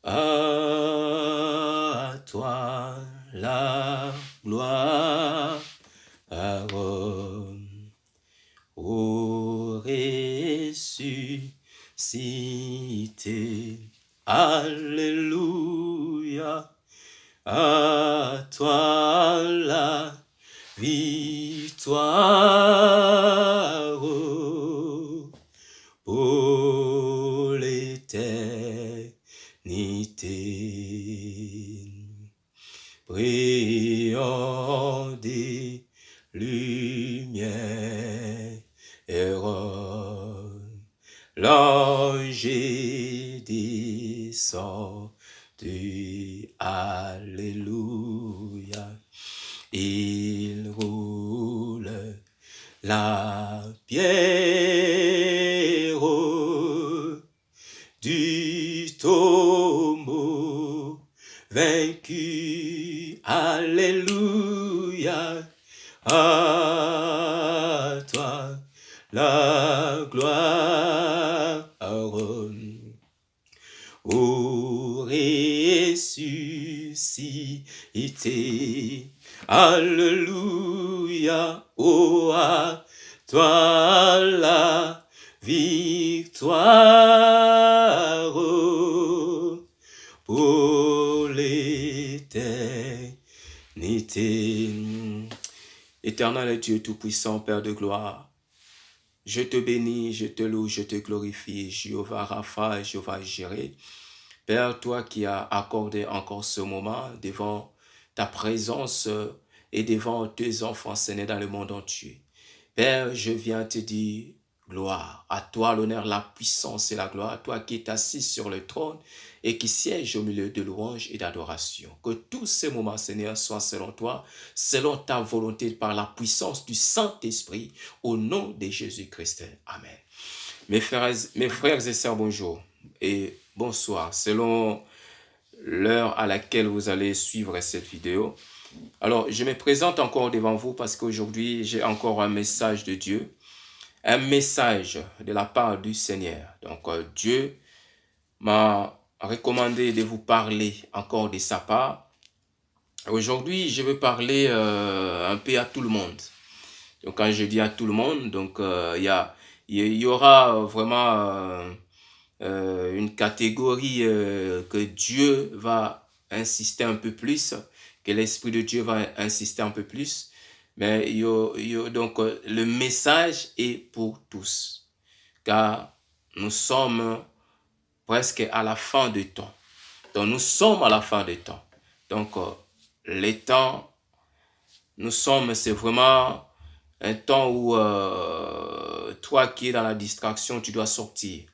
À toi la gloire, ô ressuscité. Alléluia. À toi la victoire pour l'éternité. Brillant des lumières, l'ange descendu, alléluia. Il roule la pierre du tombeau vaincu, alléluia. À toi la gloire, ô ressuscité, alléluia. Oh, à toi la victoire pour l'éternité. Éternel Dieu Tout-Puissant, Père de gloire, je te bénis, je te loue, je te glorifie, Jéhovah Rapha, Jéhovah Jireh. Père, toi qui as accordé encore ce moment devant ta présence et devant tes enfants sénés dans le monde entier. Père, je viens te dire gloire. À toi l'honneur, la puissance et la gloire. À toi qui es assis sur le trône et qui siège au milieu de louanges et d'adoration. Que tous ces moments, Seigneur, soient selon toi, selon ta volonté, par la puissance du Saint-Esprit, au nom de Jésus-Christ. Amen. Mes frères et sœurs, bonjour et bonsoir, selon l'heure à laquelle vous allez suivre cette vidéo. Alors, je me présente encore devant vous parce qu'aujourd'hui, j'ai encore un message de Dieu, un message de la part du Seigneur. Donc, Dieu m'a recommandé de vous parler encore de sa part. Aujourd'hui, je veux parler un peu à tout le monde. Donc, quand je dis à tout le monde, donc il y aura vraiment une catégorie que Dieu va insister un peu plus, que l'Esprit de Dieu va insister un peu plus. Mais donc, le message est pour tous, car nous sommes presque à la fin du temps. Donc, nous sommes à la fin du temps. Donc, les temps, c'est vraiment un temps où toi qui es dans la distraction, tu dois sortir.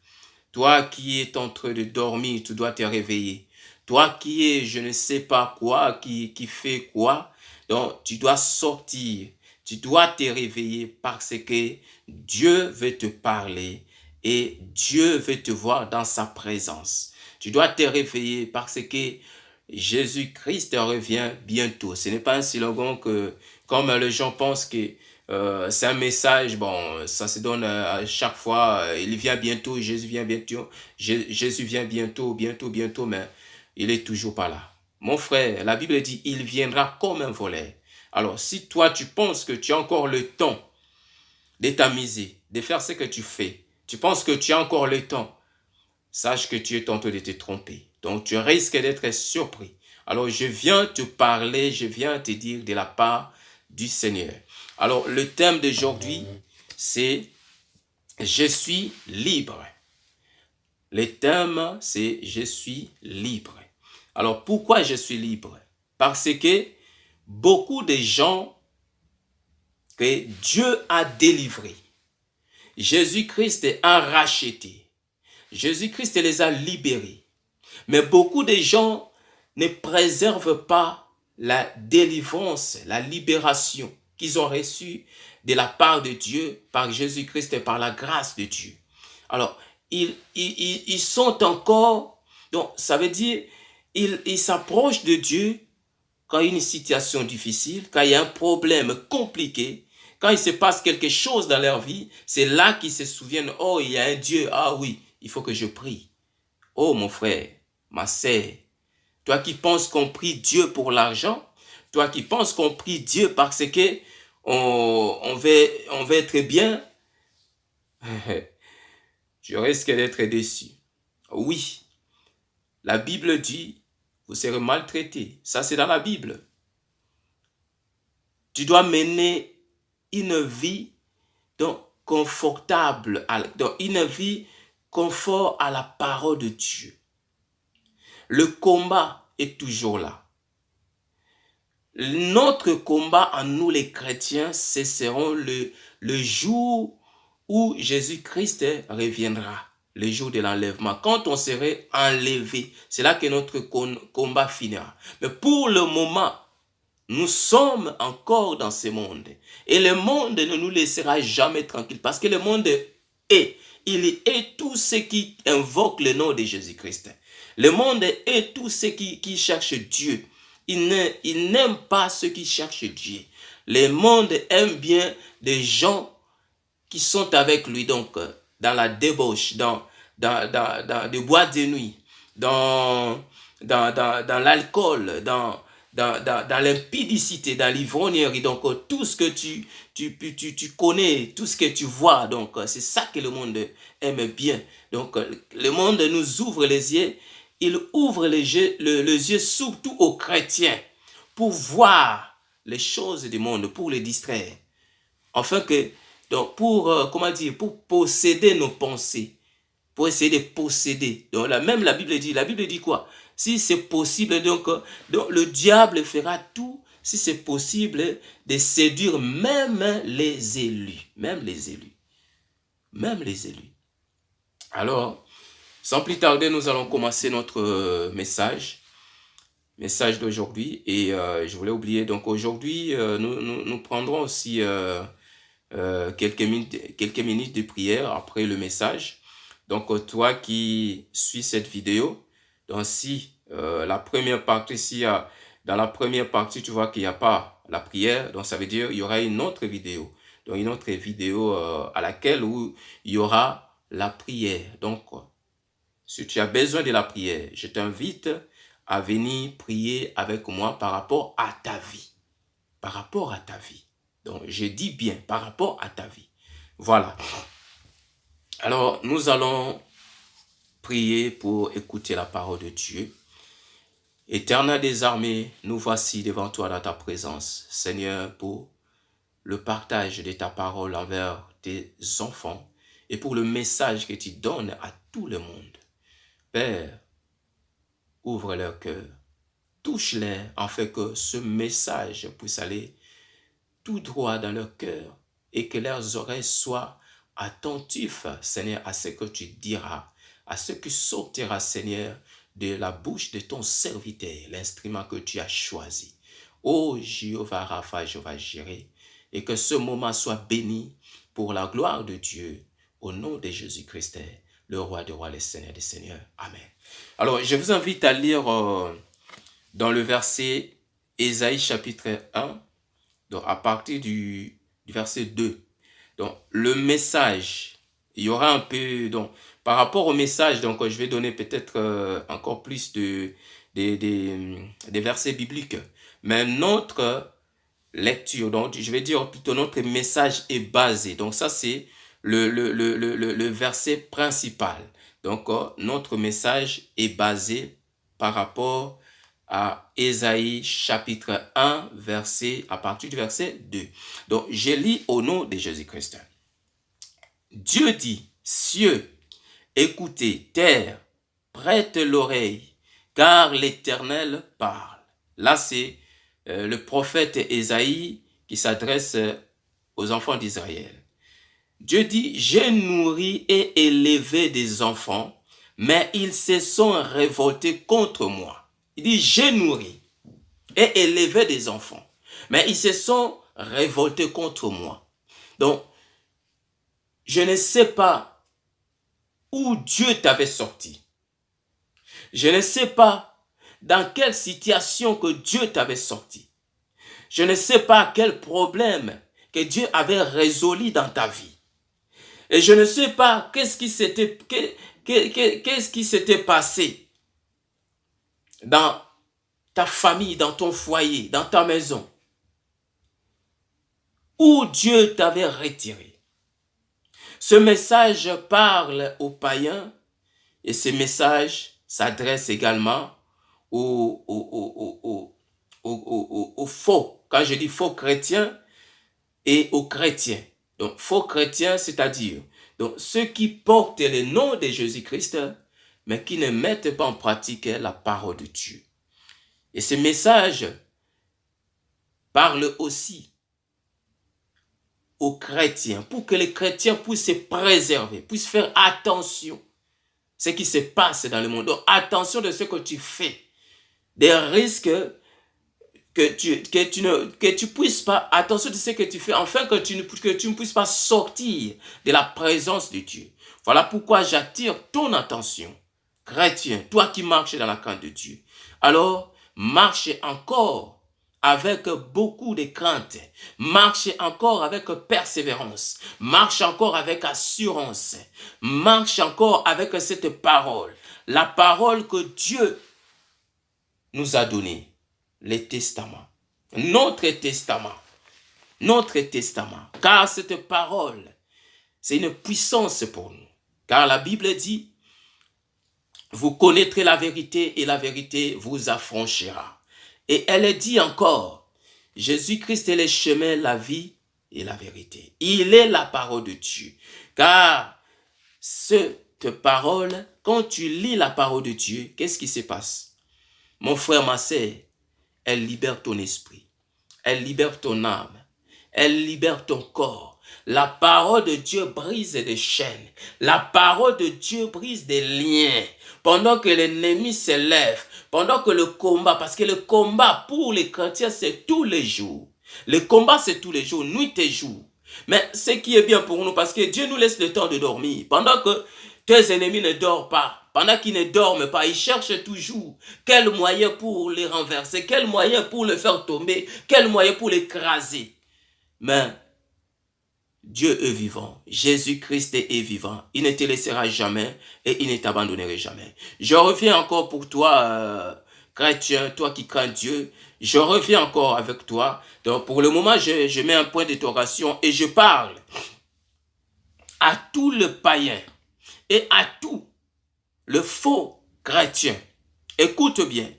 Toi qui es en train de dormir, tu dois te réveiller. Toi qui es je ne sais pas quoi, qui fait quoi, donc tu dois sortir. Tu dois te réveiller parce que Dieu veut te parler et Dieu veut te voir dans sa présence. Tu dois te réveiller parce que Jésus-Christ revient bientôt. Ce n'est pas un slogan que, comme les gens pensent que c'est un message, bon, ça se donne à chaque fois, il vient bientôt, Jésus vient bientôt, Jésus vient bientôt, mais il est toujours pas là. Mon frère, la Bible dit, il viendra comme un voleur. Alors, si toi, tu penses que tu as encore le temps de t'amuser, de faire ce que tu fais, tu penses que tu as encore le temps, sache que tu es en train de te tromper. Donc, tu risques d'être surpris. Alors, je viens te parler, je viens te dire de la part du Seigneur. Alors, le thème d'aujourd'hui, c'est « Je suis libre ». Le thème, c'est « Je suis libre ». Alors, pourquoi je suis libre? Parce que beaucoup de gens que Dieu a délivrés, Jésus-Christ a racheté, Jésus-Christ les a libérés. Mais beaucoup de gens ne préservent pas la délivrance, la libération qu'ils ont reçue de la part de Dieu, par Jésus-Christ et par la grâce de Dieu. Alors, ils sont encore, donc ça veut dire, ils s'approchent de Dieu quand il y a une situation difficile, quand il y a un problème compliqué, quand il se passe quelque chose dans leur vie, c'est là qu'ils se souviennent, oh, il y a un Dieu, ah oui, il faut que je prie. Oh, mon frère, ma sœur, toi qui penses qu'on prie Dieu pour l'argent, toi qui penses qu'on prie Dieu parce que on veut être bien, tu risques d'être déçu. Oui, la Bible dit, vous serez maltraité. Ça, c'est dans la Bible. Tu dois mener une vie donc, confortable, donc une vie conforme à la parole de Dieu. Le combat est toujours là. Notre combat en nous les chrétiens, ce sera le jour où Jésus-Christ reviendra, le jour de l'enlèvement. Quand on serait enlevé, c'est là que notre combat finira. Mais pour le moment, nous sommes encore dans ce monde. Et le monde ne nous laissera jamais tranquille. Parce que le monde il est tout ce qui invoque le nom de Jésus-Christ. Le monde est tout ce qui cherche Dieu. Il n'aime pas ceux qui cherchent Dieu. Le monde aime bien des gens qui sont avec lui, donc dans la débauche, dans des boîtes de nuit, dans l'alcool, dans l'impudicité, dans l'ivrognerie, donc tout ce que tu connais, tout ce que tu vois, donc c'est ça que le monde aime bien. Donc le monde nous ouvre les yeux, il ouvre les yeux surtout aux chrétiens pour voir les choses du monde, pour les distraire. Enfin que, donc pour, pour posséder nos pensées, pour essayer de posséder. Donc même la Bible dit quoi? Si c'est possible, donc le diable fera tout, si c'est possible, de séduire même les élus. Même les élus. Même les élus. Alors, sans plus tarder, nous allons commencer notre message d'aujourd'hui. Et je voulais oublier, donc aujourd'hui, nous prendrons aussi quelques minutes de prière après le message. Donc, toi qui suis cette vidéo, donc si la première partie, dans la première partie, tu vois qu'il n'y a pas la prière, donc ça veut dire qu'il y aura une autre vidéo. Donc, une autre vidéo à laquelle où il y aura la prière. Donc, si tu as besoin de la prière, je t'invite à venir prier avec moi par rapport à ta vie. Par rapport à ta vie. Donc, je dis bien par rapport à ta vie. Voilà. Alors, nous allons prier pour écouter la parole de Dieu. Éternel des armées, nous voici devant toi dans ta présence, Seigneur, pour le partage de ta parole envers tes enfants et pour le message que tu donnes à tout le monde. Père, ouvre leur cœur, touche-les afin que ce message puisse aller tout droit dans leur cœur et que leurs oreilles soient attentifs, Seigneur, à ce que tu diras, à ce qui sortira, Seigneur, de la bouche de ton serviteur, l'instrument que tu as choisi. Ô Jéhovah Rapha, Jéhovah Jireh, et que ce moment soit béni pour la gloire de Dieu, au nom de Jésus-Christ, le roi des rois, le Seigneur des seigneurs. Amen. Alors, je vous invite à lire dans le verset Ésaïe chapitre 1, donc à partir du verset 2. Donc, le message, il y aura un peu, donc, par rapport au message, donc, je vais donner peut-être encore plus des versets bibliques. Mais notre lecture, donc, je vais dire plutôt notre message est basé. Donc, ça, c'est le verset principal. Donc, notre message est basé par rapport à Ésaïe chapitre 1, à partir du verset 2. Donc, je lis au nom de Jésus-Christ. Dieu dit, cieux, écoutez, terre, prête l'oreille, car l'Éternel parle. Là, c'est le prophète Ésaïe qui s'adresse aux enfants d'Israël. Dieu dit, j'ai nourri et élevé des enfants, mais ils se sont révoltés contre moi. Il dit, j'ai nourri et élevé des enfants, mais ils se sont révoltés contre moi. Donc, je ne sais pas où Dieu t'avait sorti. Je ne sais pas dans quelle situation que Dieu t'avait sorti. Je ne sais pas quel problème que Dieu avait résolu dans ta vie. Et je ne sais pas qu'est-ce qui s'était passé. dans ta famille, dans ton foyer, dans ta maison, où Dieu t'avait retiré. Ce message parle aux païens et ce message s'adresse également aux faux, quand je dis faux chrétiens et aux chrétiens. Donc, faux chrétiens, c'est-à-dire donc ceux qui portent le nom de Jésus-Christ, mais qui ne mettent pas en pratique la parole de Dieu. Et ce message parle aussi aux chrétiens, pour que les chrétiens puissent se préserver, puissent faire attention à ce qui se passe dans le monde. Donc, attention de ce que tu fais, des risques que tu puisses pas, attention de ce que tu fais, afin que tu ne puisses pas sortir de la présence de Dieu. Voilà pourquoi j'attire ton attention, chrétien, toi qui marches dans la crainte de Dieu. Alors, marche encore avec beaucoup de crainte, marche encore avec persévérance, marche encore avec assurance, marche encore avec cette parole, la parole que Dieu nous a donnée. Les testaments, notre testament, car cette parole, c'est une puissance pour nous, car la Bible dit, vous connaîtrez la vérité et la vérité vous affranchira. Et elle dit encore, Jésus-Christ est le chemin, la vie et la vérité. Il est la parole de Dieu, car cette parole, quand tu lis la parole de Dieu, qu'est-ce qui se passe? Mon frère, ma sœur, elle libère ton esprit, elle libère ton âme, elle libère ton corps. La parole de Dieu brise des chaînes, la parole de Dieu brise des liens. Pendant que l'ennemi se lève, pendant que le combat, parce que le combat pour les chrétiens, c'est tous les jours. Le combat, c'est tous les jours, nuit et jour. Mais ce qui est bien pour nous, parce que Dieu nous laisse le temps de dormir. Pendant que tes ennemis ne dorment pas, pendant qu'ils ne dorment pas, ils cherchent toujours quel moyen pour les renverser, quel moyen pour les faire tomber, quel moyen pour l'écraser. Mais Dieu est vivant, Jésus-Christ est vivant, il ne te laissera jamais et il ne t'abandonnera jamais. Je reviens encore pour toi, chrétien, toi qui crains Dieu, je reviens encore avec toi. Donc pour le moment, je mets un point d'interrogation et je parle à tout le païen et à tout le faux chrétien. Écoute bien,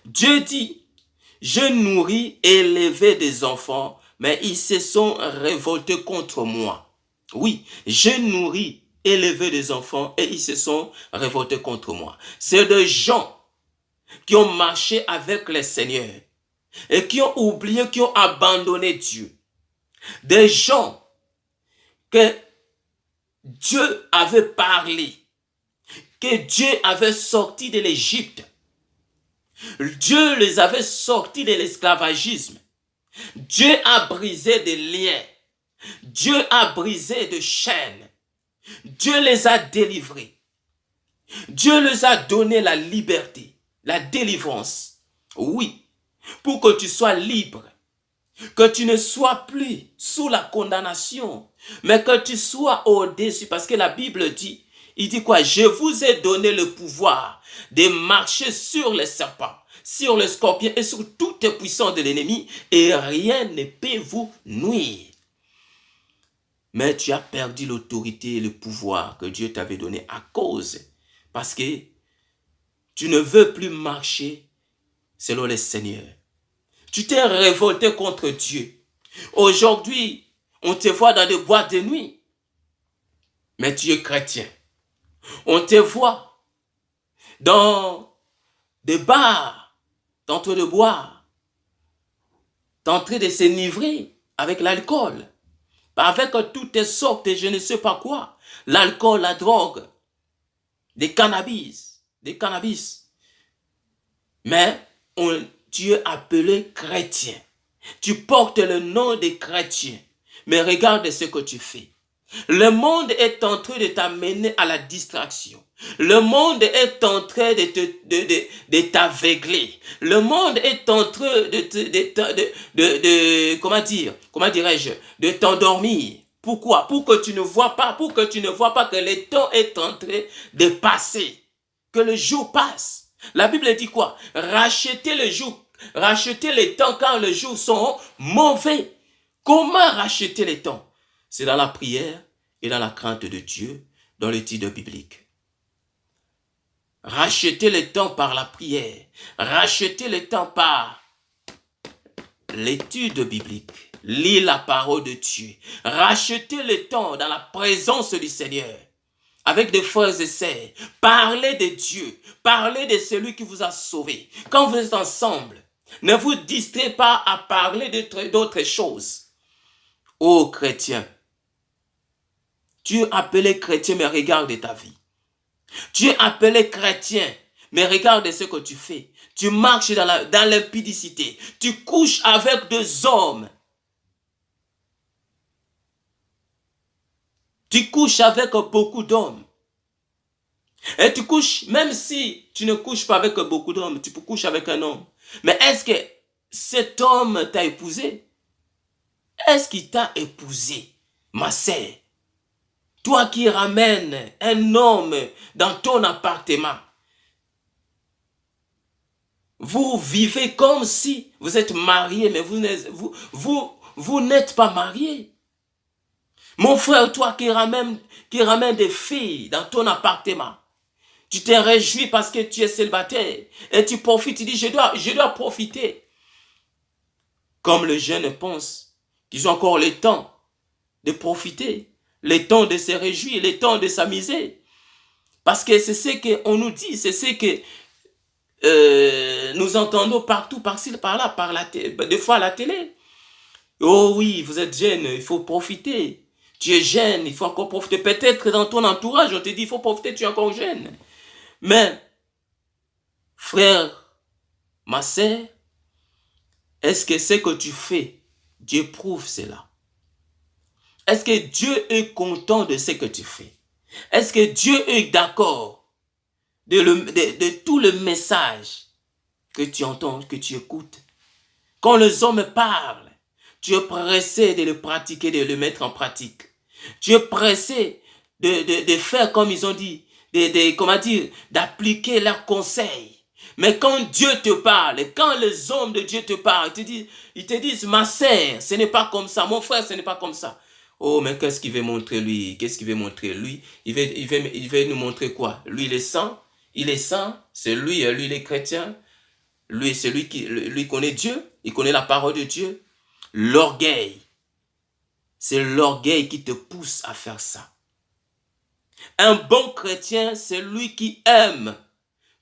Dieu dit, je nourris et élevé des enfants, mais ils se sont révoltés contre moi. Oui, j'ai nourri, élevé des enfants et ils se sont révoltés contre moi. C'est des gens qui ont marché avec le Seigneur et qui ont oublié, qui ont abandonné Dieu. Des gens que Dieu avait parlé, que Dieu avait sorti de l'Égypte. Dieu les avait sortis de l'esclavagisme. Dieu a brisé des liens. Dieu a brisé des chaînes. Dieu les a délivrés. Dieu les a donné la liberté, la délivrance. Oui, pour que tu sois libre. Que tu ne sois plus sous la condamnation, mais que tu sois au-dessus. Parce que la Bible dit, il dit quoi? Je vous ai donné le pouvoir de marcher sur les serpents, sur les scorpions et sur toute puissance de l'ennemi et rien ne peut vous nuire. Mais tu as perdu l'autorité et le pouvoir que Dieu t'avait donné à cause. Parce que tu ne veux plus marcher selon le Seigneur. Tu t'es révolté contre Dieu. Aujourd'hui, on te voit dans des boîtes de nuit. Mais tu es chrétien. On te voit dans des bars, t'es en train de boire, t'es en train de s'enivrer avec l'alcool, avec toutes les sortes de je ne sais pas quoi, l'alcool, la drogue, des cannabis. Mais tu es appelé chrétien. Tu portes le nom de chrétien. Mais regarde ce que tu fais. Le monde est en train de t'amener à la distraction. Le monde est en train de t'aveugler. Le monde est en train de t'endormir. Pourquoi? Pour que tu ne vois pas, que le temps est en train de passer. Que le jour passe. La Bible dit quoi? Rachetez les temps car les jours sont mauvais. Comment racheter les temps? C'est dans la prière et dans la crainte de Dieu, dans le titre biblique. Rachetez les temps par la prière. Rachetez les temps par l'étude biblique. Lis la parole de Dieu. Rachetez le temps dans la présence du Seigneur. Avec des frères et sœurs. Parlez de Dieu. Parlez de celui qui vous a sauvé. Quand vous êtes ensemble, ne vous distrayez pas à parler d'autres choses. Ô chrétien, tu es appelé chrétien, mais regarde ta vie. Tu es appelé chrétien, mais regarde ce que tu fais. Tu marches dans l'impudicité. Tu couches avec des hommes. Tu couches avec beaucoup d'hommes. Et tu couches, même si tu ne couches pas avec beaucoup d'hommes, tu peux coucher avec un homme. Mais est-ce que cet homme t'a épousé? Est-ce qu'il t'a épousé, ma sœur? Toi qui ramènes un homme dans ton appartement, vous vivez comme si vous êtes marié, mais vous n'êtes pas marié. Mon frère, toi qui ramènes des filles dans ton appartement, tu te réjouis parce que tu es célibataire et tu profites, tu dis je dois profiter. Comme les jeunes pensent qu'ils ont encore le temps de profiter, le temps de se réjouir, le temps de s'amuser. Parce que c'est ce qu'on nous dit, c'est ce que nous entendons partout, par-ci, par-là, des fois à la télé. Oh oui, vous êtes jeune, il faut profiter. Tu es jeune, il faut encore profiter. Peut-être dans ton entourage, on te dit, il faut profiter, tu es encore jeune. Mais, frère, ma sœur, est-ce que ce que tu fais, Dieu prouve cela? Est-ce que Dieu est content de ce que tu fais? Est-ce que Dieu est d'accord de tout le message que tu entends, que tu écoutes? Quand les hommes parlent, tu es pressé de le pratiquer, de le mettre en pratique. Tu es pressé de faire comme ils ont dit, comment dire, d'appliquer leurs conseils. Mais quand Dieu te parle, quand les hommes de Dieu te parlent, ils te disent, ma sœur, ce n'est pas comme ça, mon frère, ce n'est pas comme ça. Oh, mais qu'est-ce qu'il veut montrer lui? Qu'est-ce qu'il veut montrer lui? Il veut nous montrer quoi? Lui, il est saint. Il est saint. C'est lui, il est chrétien. Lui, c'est lui qui lui connaît Dieu. Il connaît la parole de Dieu. L'orgueil. C'est l'orgueil qui te pousse à faire ça. Un bon chrétien, c'est lui qui aime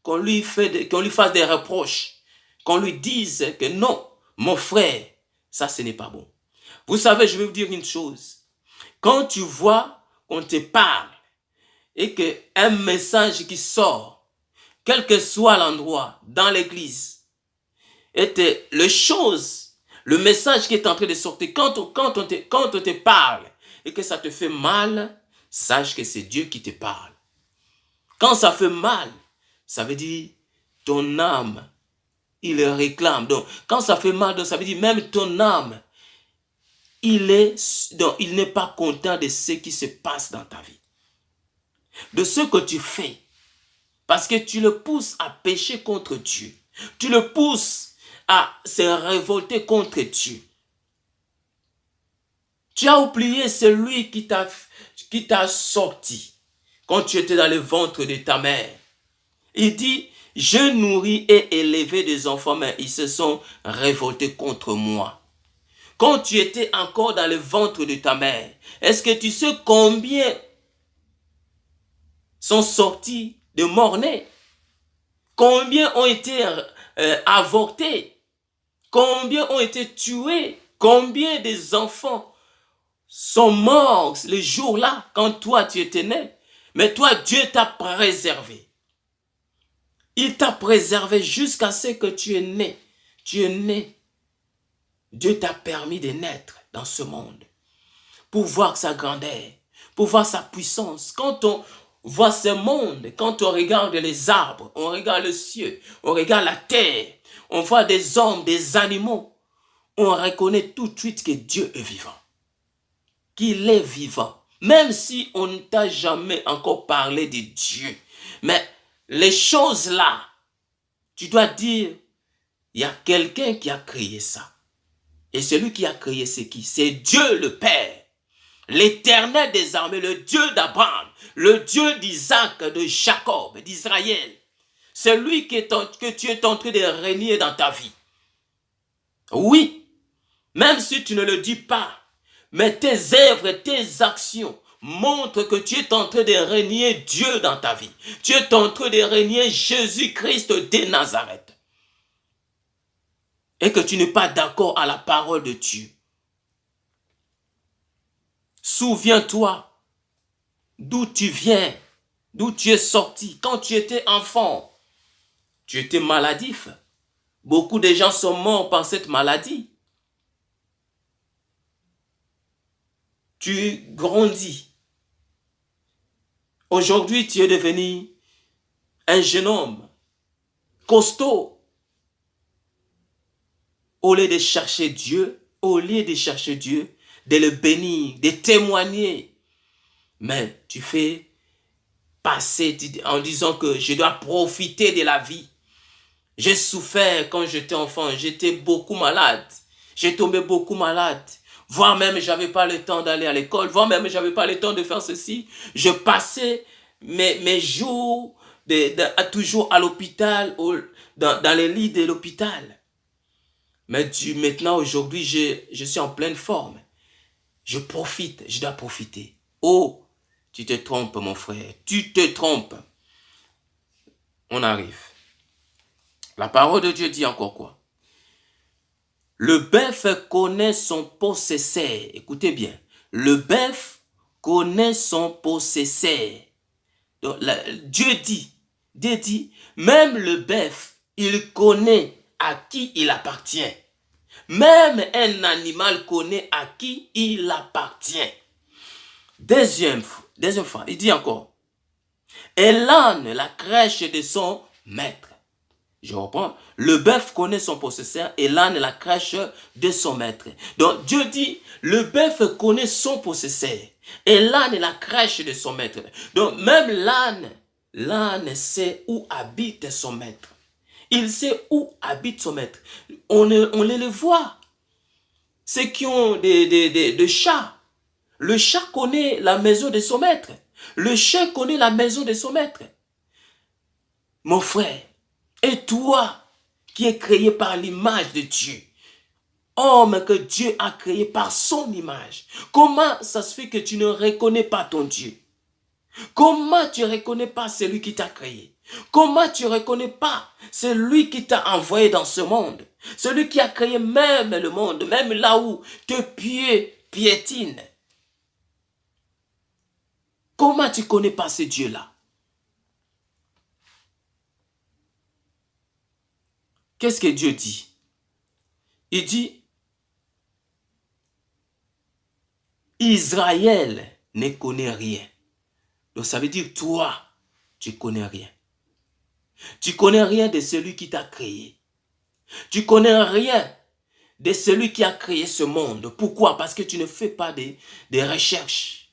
qu'on lui fasse des reproches. Qu'on lui dise que non, mon frère, ça, ce n'est pas bon. Vous savez, je vais vous dire une chose. Quand tu vois qu'on te parle et qu'un message qui sort, quel que soit l'endroit, dans l'église, et le message qui est en train de sortir, quand on te parle et que ça te fait mal, sache que c'est Dieu qui te parle. Quand ça fait mal, ça veut dire ton âme, il le réclame. Donc, quand ça fait mal, donc ça veut dire même ton âme, il n'est pas content de ce qui se passe dans ta vie. De ce que tu fais. Parce que tu le pousses à pécher contre Dieu. Tu le pousses à se révolter contre Dieu. Tu as oublié celui qui t'a sorti quand tu étais dans le ventre de ta mère. Il dit, je nourris et élevé des enfants, mais ils se sont révoltés contre moi. Quand tu étais encore dans le ventre de ta mère, est-ce que tu sais combien sont sortis de mort-nés? Combien ont été avortés? Combien ont été tués? Combien des enfants sont morts le jour-là quand toi tu étais né? Mais toi, Dieu t'a préservé. Il t'a préservé jusqu'à ce que tu es né. Tu es né. Dieu t'a permis de naître dans ce monde pour voir sa grandeur, pour voir sa puissance. Quand on voit ce monde, quand on regarde les arbres, on regarde le ciel, on regarde la terre, on voit des hommes, des animaux, on reconnaît tout de suite que Dieu est vivant, qu'il est vivant. Même si on ne t'a jamais encore parlé de Dieu, mais les choses là, Tu dois dire, il y a quelqu'un qui a créé ça. Et celui qui a créé, c'est qui? C'est Dieu le Père, l'Éternel des armées, le Dieu d'Abraham, le Dieu d'Isaac, de Jacob, d'Israël. C'est lui que tu es en train de régner dans ta vie. Oui, même si tu ne le dis pas, mais tes œuvres, tes actions montrent que tu es en train de régner Dieu dans ta vie. Tu es en train de régner Jésus-Christ de Nazareth. Et que tu n'es pas d'accord à la parole de Dieu. Souviens-toi d'où tu viens, d'où tu es sorti. Quand tu étais enfant, tu étais maladif. Beaucoup de gens sont morts par cette maladie. Tu grandis. Aujourd'hui, tu es devenu un jeune homme costaud. Au lieu de chercher Dieu, de le bénir, de témoigner, mais tu fais passer en disant que je dois profiter de la vie. J'ai souffert quand j'étais enfant, j'étais beaucoup malade, j'ai tombé beaucoup malade, voire même je n'avais pas le temps d'aller à l'école, voire même je n'avais pas le temps de faire ceci. Je passais mes jours toujours à l'hôpital, dans les lits de l'hôpital. Mais maintenant, aujourd'hui, je suis en pleine forme. Je profite, je dois profiter. Oh, tu te trompes, mon frère, tu te trompes. On arrive. La parole de Dieu dit encore quoi? Le bœuf connaît son possesseur. Écoutez bien. Le bœuf connaît son possesseur. Donc, Dieu dit, même le bœuf, il connaît à qui il appartient. Même un animal connaît à qui il appartient. Deuxième fois, il dit encore, et l'âne, la crèche de son maître. Je reprends, le bœuf connaît son possesseur et l'âne, la crèche de son maître. Donc Dieu dit, le bœuf connaît son possesseur et l'âne, la crèche de son maître. Donc même l'âne sait où habite son maître. Il sait où habite son maître. On les voit. Ceux qui ont des chats. Le chat connaît la maison de son maître. Le chien connaît la maison de son maître. Mon frère, et toi qui es créé par l'image de Dieu, homme que Dieu a créé par son image, comment ça se fait que tu ne reconnais pas ton Dieu? Comment tu ne reconnais pas celui qui t'a créé? Comment tu ne reconnais pas celui qui t'a envoyé dans ce monde? Celui qui a créé même le monde, même là où tes pieds piétinent. Comment tu ne connais pas ce Dieu-là? Qu'est-ce que Dieu dit? Il dit, Israël ne connaît rien. Donc ça veut dire, toi, tu ne connais rien. Tu ne connais rien de celui qui t'a créé. Tu ne connais rien de celui qui a créé ce monde. Pourquoi? Parce que tu ne fais pas des recherches.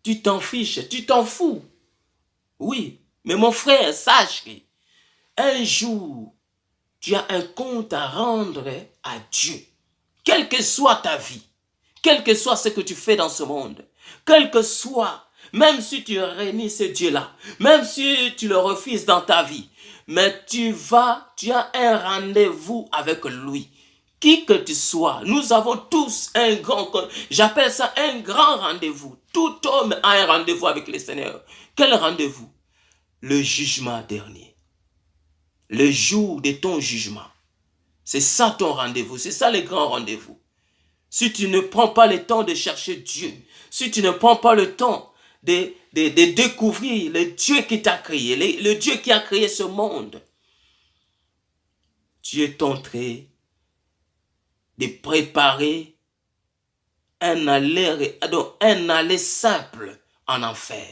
Tu t'en fiches, tu t'en fous. Oui, mais mon frère, sache qu'un jour, tu as un compte à rendre à Dieu. Quelle que soit ta vie, quel que soit ce que tu fais dans ce monde, quel que soit, même si tu réunis ce Dieu-là, même si tu le refuses dans ta vie, mais tu as un rendez-vous avec lui. Qui que tu sois, nous avons tous un grand, j'appelle ça un grand rendez-vous. Tout homme a un rendez-vous avec le Seigneur. Quel rendez-vous? Le jugement dernier. Le jour de ton jugement. C'est ça ton rendez-vous, c'est ça le grand rendez-vous. Si tu ne prends pas le temps de chercher Dieu, si tu ne prends pas le temps de découvrir le Dieu qui t'a créé, le Dieu qui a créé ce monde, tu es en train de préparer un aller simple en enfer.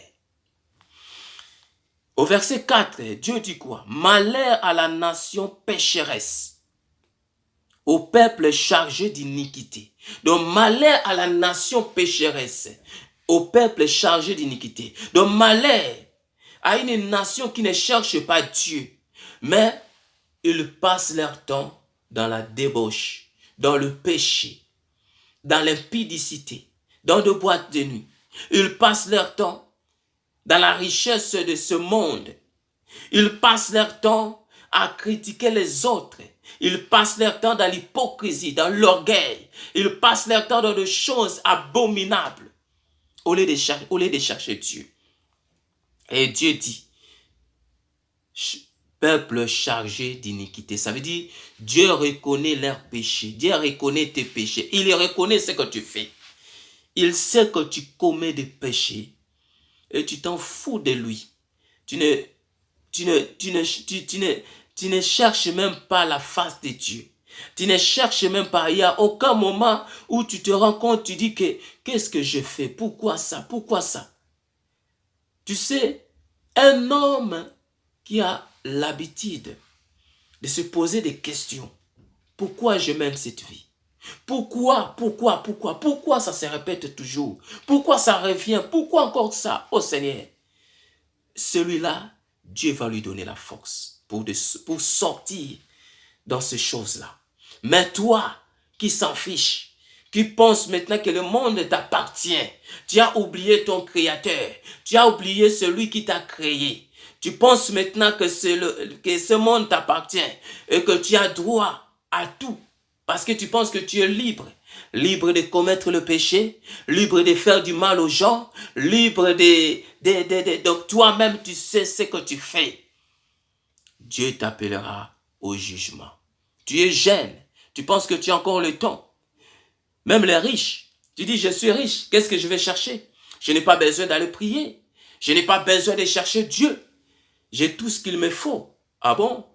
Au verset 4, Dieu dit quoi? Malheur à la nation pécheresse, au peuple chargé d'iniquité. Donc malheur à la nation pécheresse, au peuple chargé d'iniquité. Donc malheur à une nation qui ne cherche pas Dieu, mais ils passent leur temps dans la débauche, dans le péché, dans l'impudicité, dans des boîtes de nuit. Ils passent leur temps dans la richesse de ce monde. Ils passent leur temps à critiquer les autres. Ils passent leur temps dans l'hypocrisie, dans l'orgueil. Ils passent leur temps dans des choses abominables au lieu de chercher Dieu. Et Dieu dit, peuple chargé d'iniquité. Ça veut dire, Dieu reconnaît leurs péchés. Dieu reconnaît tes péchés. Il reconnaît ce que tu fais. Il sait que tu commets des péchés. Et tu t'en fous de lui. Tu ne cherches même pas la face de Dieu. Tu ne cherches même pas. Il n'y a aucun moment où tu te rends compte, tu dis que qu'est-ce que je fais? Pourquoi ça? Pourquoi ça? Tu sais, un homme qui a l'habitude de se poser des questions. Pourquoi je mène cette vie? Pourquoi ça se répète toujours? Pourquoi ça revient? Pourquoi encore ça? Oh Seigneur, celui-là, Dieu va lui donner la force pour sortir dans ces choses-là. Mais toi, qui s'en fiche, qui pense maintenant que le monde t'appartient, tu as oublié ton Créateur, tu as oublié celui qui t'a créé. Tu penses maintenant que ce monde t'appartient et que tu as droit à tout. Parce que tu penses que tu es libre. Libre de commettre le péché, libre de faire du mal aux gens, libre donc toi-même tu sais ce que tu fais. Dieu t'appellera au jugement. Tu es jeune, tu penses que tu as encore le temps. Même les riches, tu dis je suis riche, qu'est-ce que je vais chercher? Je n'ai pas besoin d'aller prier, je n'ai pas besoin de chercher Dieu. J'ai tout ce qu'il me faut. Ah bon?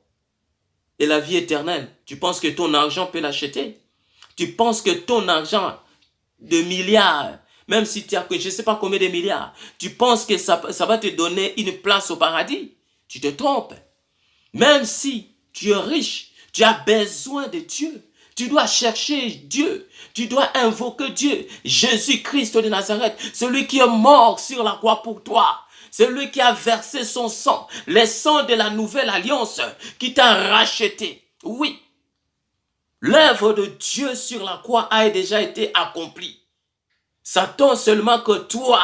Et la vie éternelle, tu penses que ton argent peut l'acheter? Tu penses que ton argent de milliards, même si tu as que je ne sais pas combien de milliards, tu penses que ça va te donner une place au paradis? Tu te trompes. Même si tu es riche, tu as besoin de Dieu. Tu dois chercher Dieu. Tu dois invoquer Dieu. Jésus-Christ de Nazareth, celui qui est mort sur la croix pour toi. Celui qui a versé son sang, le sang de la nouvelle alliance, qui t'a racheté. Oui, l'œuvre de Dieu sur la croix a déjà été accomplie. Ça attend seulement que toi,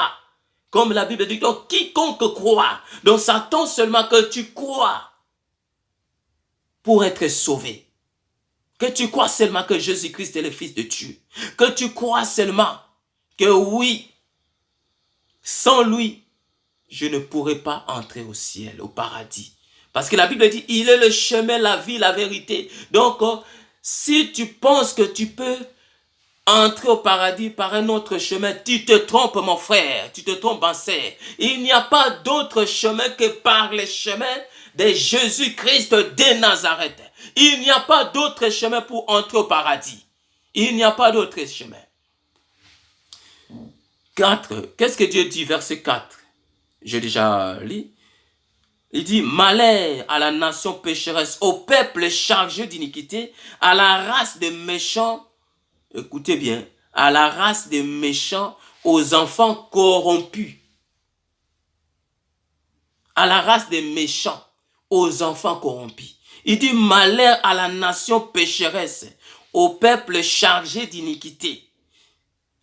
comme la Bible dit, donc quiconque croit, donc ça attend seulement que tu crois pour être sauvé. Que tu crois seulement que Jésus-Christ est le Fils de Dieu. Que tu crois seulement que oui, sans lui, je ne pourrai pas entrer au ciel, au paradis. Parce que la Bible dit, il est le chemin, la vie, la vérité. Donc, si tu penses que tu peux entrer au paradis par un autre chemin, tu te trompes mon frère, tu te trompes ma sœur. Il n'y a pas d'autre chemin que par le chemin de Jésus-Christ de Nazareth. Il n'y a pas d'autre chemin pour entrer au paradis. Il n'y a pas d'autre chemin. 4. Qu'est-ce que Dieu dit, verset 4? J'ai déjà lu. Il dit, malheur à la nation pécheresse, au peuple chargé d'iniquité, à la race des méchants, écoutez bien, à la race des méchants, aux enfants corrompus. À la race des méchants, aux enfants corrompus. Il dit, malheur à la nation pécheresse, au peuple chargé d'iniquité,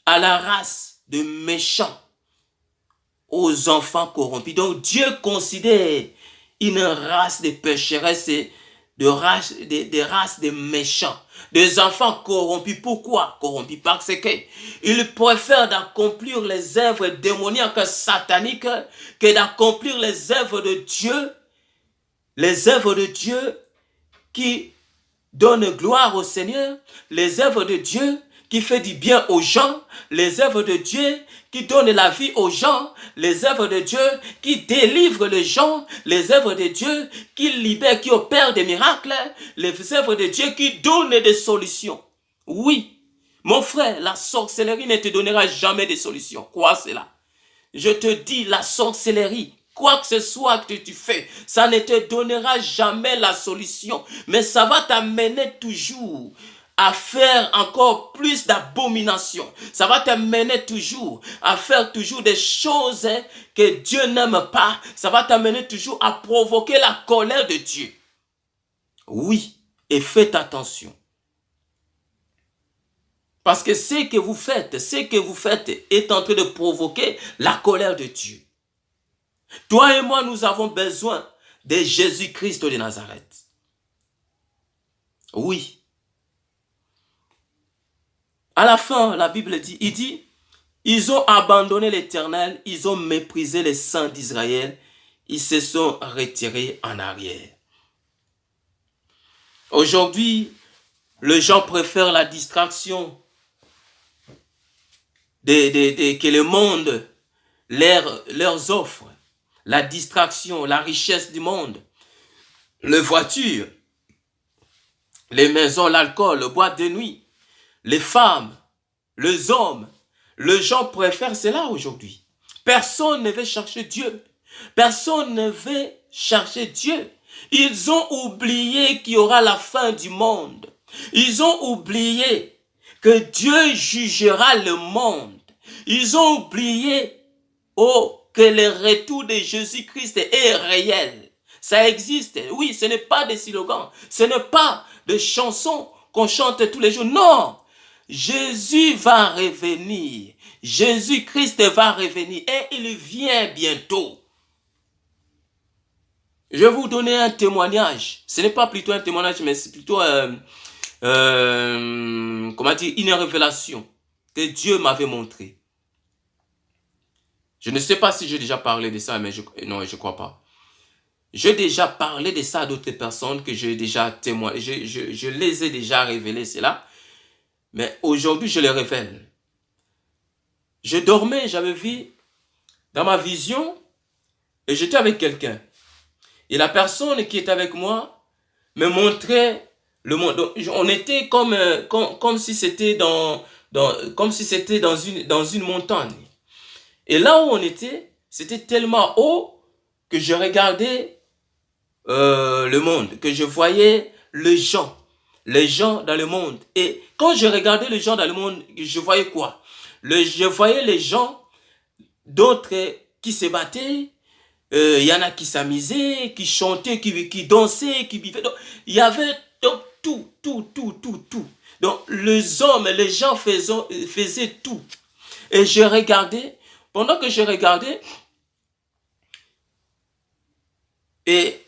à la race de méchants, aux enfants corrompus. Donc Dieu considère une race de pécheresses, des races de méchants, des enfants corrompus. Pourquoi corrompus? Parce qu'ils préfèrent d'accomplir les œuvres démoniaques sataniques que d'accomplir les œuvres de Dieu, les œuvres de Dieu qui donnent gloire au Seigneur, les œuvres de Dieu qui fait du bien aux gens, les œuvres de Dieu qui donnent la vie aux gens, les œuvres de Dieu qui délivrent les gens, les œuvres de Dieu qui libèrent, qui opèrent des miracles, les œuvres de Dieu qui donnent des solutions. Oui, mon frère, la sorcellerie ne te donnera jamais de solutions. Quoi cela? Je te dis, la sorcellerie, quoi que ce soit que tu fais, ça ne te donnera jamais la solution. Mais ça va t'amener toujours à faire encore plus d'abominations. Ça va t'amener toujours à faire toujours des choses que Dieu n'aime pas. Ça va t'amener toujours à provoquer la colère de Dieu. Oui, et faites attention. Parce que ce que vous faites est en train de provoquer la colère de Dieu. Toi et moi, nous avons besoin de Jésus-Christ de Nazareth. Oui. À la fin, la Bible dit, ils ont abandonné l'Éternel, ils ont méprisé les saints d'Israël, ils se sont retirés en arrière. Aujourd'hui, les gens préfèrent la distraction que le monde leur offre. La distraction, la richesse du monde, les voitures, les maisons, l'alcool, le boîte de nuit, les femmes, les hommes. Les gens préfèrent cela aujourd'hui. Personne ne veut chercher Dieu. Personne ne veut chercher Dieu. Ils ont oublié qu'il y aura la fin du monde. Ils ont oublié que Dieu jugera le monde. Ils ont oublié que le retour de Jésus-Christ est réel. Ça existe. Oui, ce n'est pas des slogans. Ce n'est pas des chansons qu'on chante tous les jours. Non. Jésus va revenir. Jésus-Christ va revenir et il vient bientôt. Je vais vous donner un témoignage. Ce n'est pas plutôt un témoignage, mais c'est plutôt comment dire, une révélation que Dieu m'avait montrée. Je ne sais pas si j'ai déjà parlé de ça, mais non, je ne crois pas. J'ai déjà parlé de ça à d'autres personnes que j'ai déjà témoigné. Je les ai déjà révélés, cela. Mais aujourd'hui, je les révèle. Je dormais, j'avais vu dans ma vision et j'étais avec quelqu'un. Et la personne qui était avec moi me montrait le monde. Donc, on était comme si c'était dans une montagne. Et là où on était, c'était tellement haut que je regardais le monde, que je voyais les gens dans le monde. Et quand je regardais les gens dans le monde, je voyais quoi? Je voyais les gens, d'autres qui se battaient, il y en a qui s'amusaient, qui chantaient, qui dansaient, qui vivaient. Donc, il y avait donc, tout. Donc, les hommes, les gens faisaient tout. Et je regardais, pendant que je regardais, et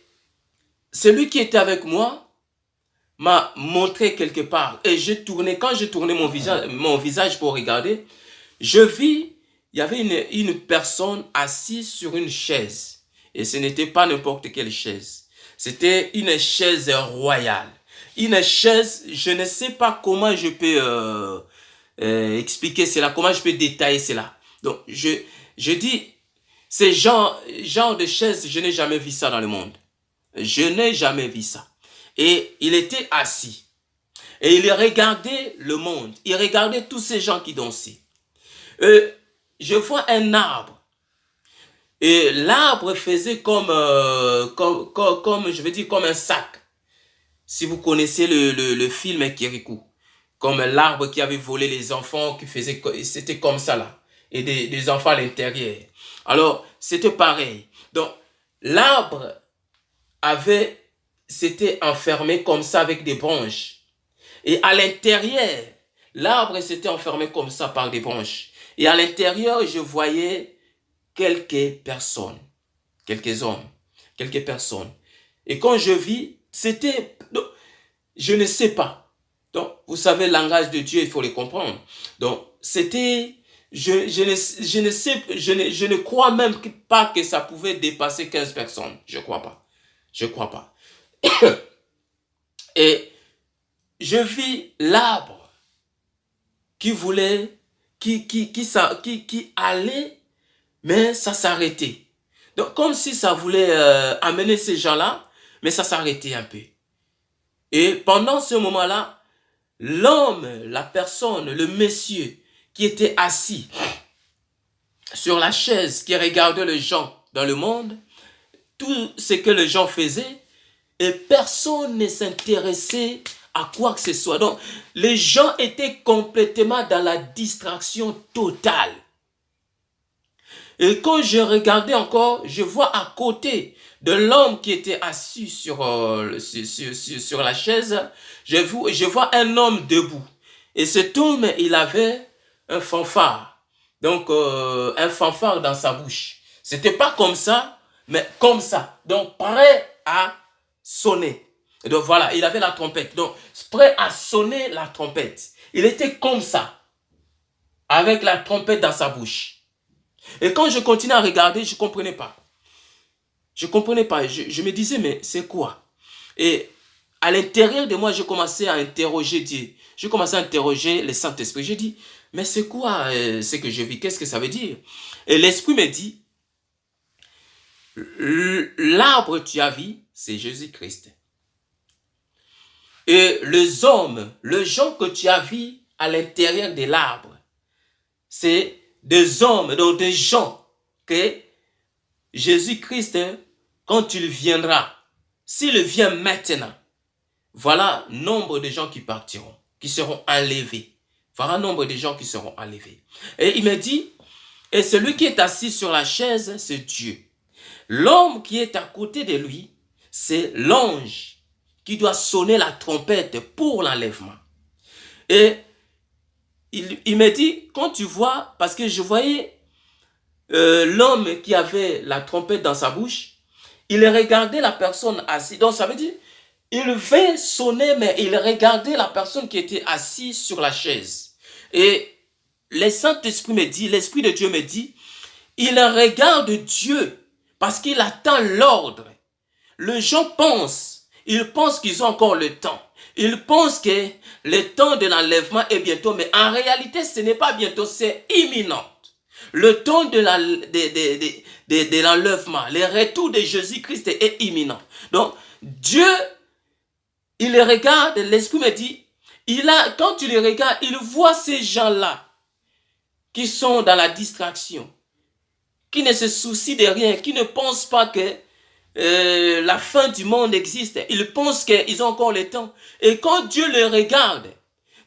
celui qui était avec moi m'a montré quelque part. Et quand je tournais mon visage pour regarder, je vis, il y avait une personne assise sur une chaise. Et ce n'était pas n'importe quelle chaise. C'était une chaise royale. Une chaise, je ne sais pas comment je peux expliquer cela, comment je peux détailler cela. Donc, je dis, ce genre de chaise, je n'ai jamais vu ça dans le monde. Je n'ai jamais vu ça. Et il était assis. Et il regardait le monde. Il regardait tous ces gens qui dansaient. Je vois un arbre. Et l'arbre faisait comme je veux dire, comme un sac. Si vous connaissez le film Kirikou. Comme l'arbre qui avait volé les enfants, c'était comme ça là. Et des enfants à l'intérieur. Alors, c'était pareil. Donc, l'arbre s'était enfermé comme ça avec des branches. Et à l'intérieur, l'arbre s'était enfermé comme ça par des branches. Et à l'intérieur, je voyais quelques personnes, quelques hommes, quelques personnes. Et quand je vis, c'était, je ne sais pas. Donc, vous savez, le langage de Dieu, il faut le comprendre. Donc, c'était, je ne crois même pas que ça pouvait dépasser 15 personnes. Je ne crois pas. Je ne crois pas. Et je vis l'arbre qui voulait, qui allait, mais ça s'arrêtait. Donc, comme si ça voulait amener ces gens-là, mais ça s'arrêtait un peu. Et pendant ce moment-là, l'homme, la personne, le monsieur qui était assis sur la chaise, qui regardait les gens dans le monde, tout ce que les gens faisaient, et personne ne s'intéressait à quoi que ce soit. Donc, les gens étaient complètement dans la distraction totale. Et quand je regardais encore, je vois à côté de l'homme qui était assis sur la chaise, je vois un homme debout. Et cet homme, il avait un fanfare. Donc, un fanfare dans sa bouche. C'était pas comme ça, mais comme ça. Donc, prêt à sonner. Et donc, voilà, il avait la trompette. Donc, prêt à sonner la trompette. Il était comme ça, avec la trompette dans sa bouche. Et quand je continuais à regarder, je ne comprenais pas. Je ne comprenais pas. Je me disais, mais c'est quoi? Et à l'intérieur de moi, je commençais à interroger Dieu. Je commençais à interroger le Saint-Esprit. Je dis, mais c'est quoi ce que je vis? Qu'est-ce que ça veut dire? Et l'Esprit me dit, l'arbre tu as vu, c'est Jésus-Christ. Et les hommes, les gens que tu as vus à l'intérieur de l'arbre, c'est des hommes, donc des gens que Jésus-Christ, quand il viendra, s'il vient maintenant, voilà nombre de gens qui partiront, qui seront enlevés. Voilà nombre de gens qui seront enlevés. Et il me dit, et celui qui est assis sur la chaise, c'est Dieu. L'homme qui est à côté de lui, c'est l'ange qui doit sonner la trompette pour l'enlèvement. Et il me dit, quand tu vois, parce que je voyais l'homme qui avait la trompette dans sa bouche, il regardait la personne assise. Donc ça veut dire, il veut sonner, mais il regardait la personne qui était assise sur la chaise. Et le Saint-Esprit me dit, l'Esprit de Dieu me dit, il regarde Dieu parce qu'il attend l'ordre. Les gens pensent, ils pensent qu'ils ont encore le temps. Ils pensent que le temps de l'enlèvement est bientôt, mais en réalité, ce n'est pas bientôt, c'est imminent. Le temps de l'enlèvement, le retour de Jésus-Christ est imminent. Donc, Dieu, il les regarde, l'Esprit me dit, quand tu les regardes, il voit ces gens-là qui sont dans la distraction, qui ne se soucient de rien, qui ne pensent pas que la fin du monde existe. Ils pensent qu'ils ont encore le temps. Et quand Dieu les regarde,